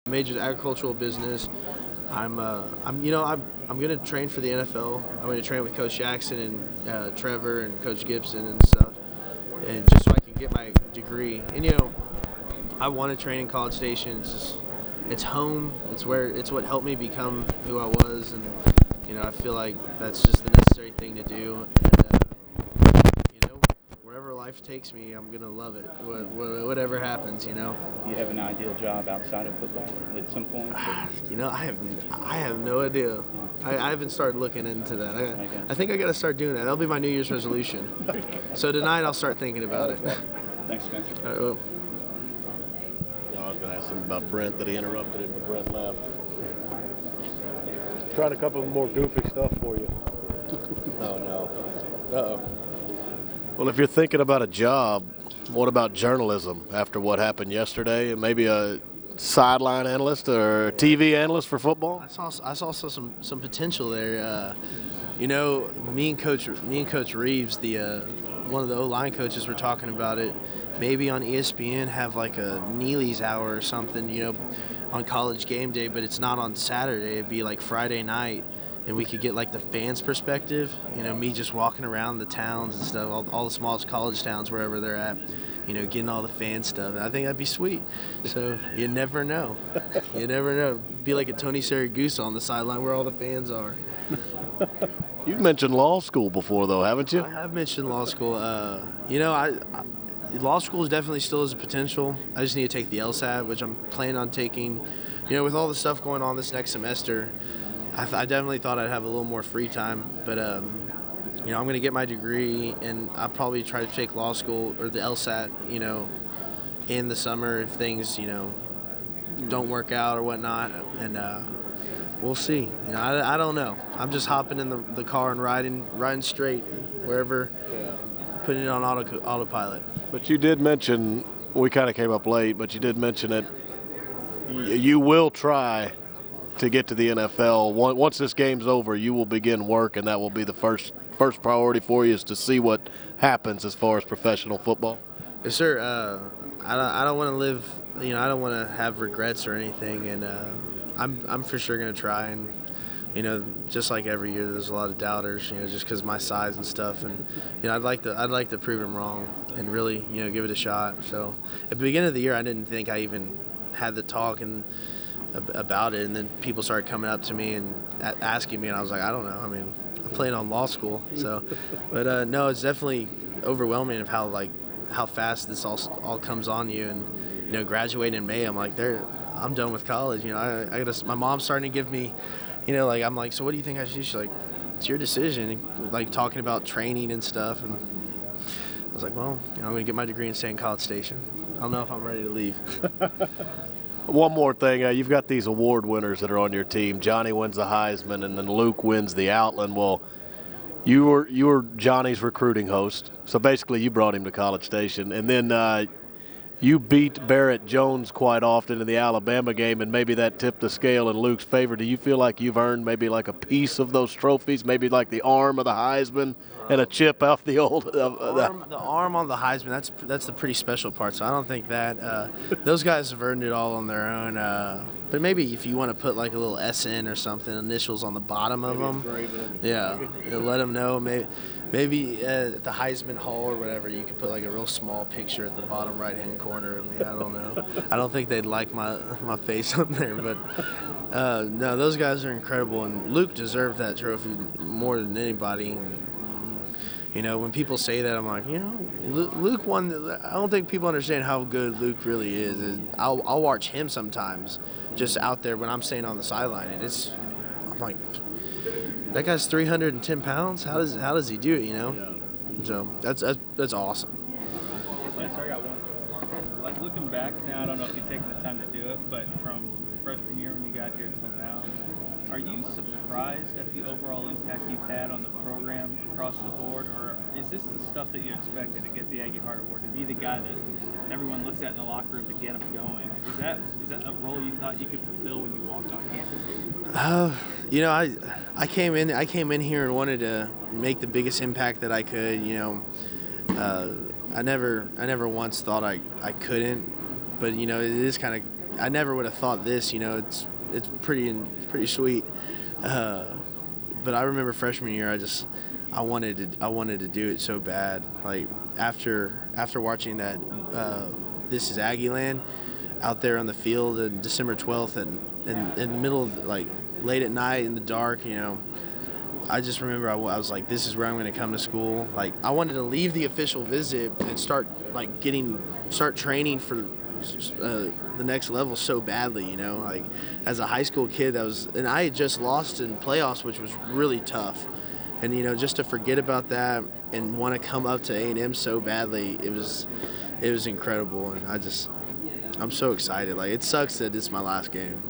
Major agricultural business. I'm going to train for the NFL. I'm going to train with Coach Jackson and Trevor and Coach Gibson and stuff, and just so I can get my degree. And I want to train in College Station. It's home. It's what helped me become who I was, and I feel like that's just the necessary thing to do. And wherever life takes me, I'm gonna love it. Whatever happens. Do you have an ideal job outside of football at some point? I have no idea. I haven't started looking into that. I think I got to start doing that. That'll be my New Year's resolution. So tonight I'll start thinking about it. Thanks, Spencer. Well, I was going to ask him about Brent, that he interrupted him, but Brent left. Tried a couple of more goofy stuff for you. oh no. Uh-oh. Well, if you're thinking about a job, what about journalism after what happened yesterday? Maybe a sideline analyst or a TV analyst for football? I saw some potential there. Me and Coach Reeves, one of the O-line coaches, were talking about it. Maybe on ESPN have like a Nealy's hour or something, on College game day, but it's not on Saturday. It'd be like Friday night, and we could get like the fans' perspective. Me just walking around the towns and stuff, all the smallest college towns, wherever they're at. Getting all the fan stuff. I think that'd be sweet. So you never know. You never know. Be like a Tony Siragusa on the sideline where all the fans are. You've mentioned law school before, though, haven't you? I have mentioned law school. Law school is definitely still has a potential. I just need to take the LSAT, which I'm planning on taking. With all the stuff going on this next semester, I definitely thought I'd have a little more free time. But, I'm going to get my degree, and I'll probably try to take law school or the LSAT, in the summer if things, don't work out or whatnot. And we'll see. I don't know. I'm just hopping in the car and riding straight wherever, putting it on autopilot. But you did mention, we kind of came up late, but you did mention that you will try to get to the NFL. Once this game's over, you will begin work, and that will be the first priority for you, is to see what happens as far as professional football. Yes, sir. I don't want to live, I don't want to have regrets or anything, and I'm for sure going to try. And just like every year, there's a lot of doubters, just because of my size and stuff. And I'd like to prove them wrong and really, give it a shot. So at the beginning of the year, I didn't think I even had the talk about it, and then people started coming up to me and asking me, and I was like, I don't know. I mean, I'm playing on law school, so. But no, it's definitely overwhelming of how fast this all comes on you. And graduating in May, I'm like, I'm done with college. My mom's starting to give me. I'm like, so what do you think I should do? She's like, it's your decision. Like, talking about training and stuff. And I was like, well, I'm going to get my degree and stay in College Station. I don't know if I'm ready to leave. One more thing. You've got these award winners that are on your team. Johnny wins the Heisman, and then Luke wins the Outland. Well, you were Johnny's recruiting host. So basically you brought him to College Station. And then you beat Barrett Jones quite often in the Alabama game, and maybe that tipped the scale in Luke's favor. Do you feel like you've earned maybe like a piece of those trophies, maybe like the arm of the Heisman and a chip off the old? The arm on the Heisman, that's the pretty special part. So I don't think that those guys have earned it all on their own. But maybe if you want to put like a little SN or something, initials on the bottom of them, let them know. Maybe at the Heisman Hall or whatever, you could put like a real small picture at the bottom right-hand corner of me. I don't know. I don't think they'd like my face on there, but no, those guys are incredible, and Luke deserved that trophy more than anybody. When people say that, I'm like, Luke won. I don't think people understand how good Luke really is. I'll watch him sometimes, just out there when I'm staying on the sideline, and I'm like, that guy's 310 pounds. How does he do it? So that's awesome. Spencer, I got one. Like, looking back now, I don't know if you've taken the time to do it, but from freshman year when you got here till now, are you surprised at the overall impact you've had on the program across the board, or is this the stuff that you expected to get the Aggie Heart Award, to be the guy that everyone looks at in the locker room to get them going? Is that a role you thought you could fulfill when you walked on campus? I came in here and wanted to make the biggest impact that I could. I never once thought I couldn't, but it is kind of I never would have thought this. It's pretty sweet. But I remember freshman year, I wanted to do it so bad. Like after watching that, This Is Aggie Land out there on the field on December 12th, and in the middle of like late at night in the dark, I just remember I was like, this is where I'm going to come to school. Like I wanted to leave the official visit and start training for the next level so badly, like as a high school kid and I had just lost in playoffs, which was really tough, and just to forget about that and want to come up to A&M so badly, it was incredible, and I'm so excited. Like it sucks that it's my last game.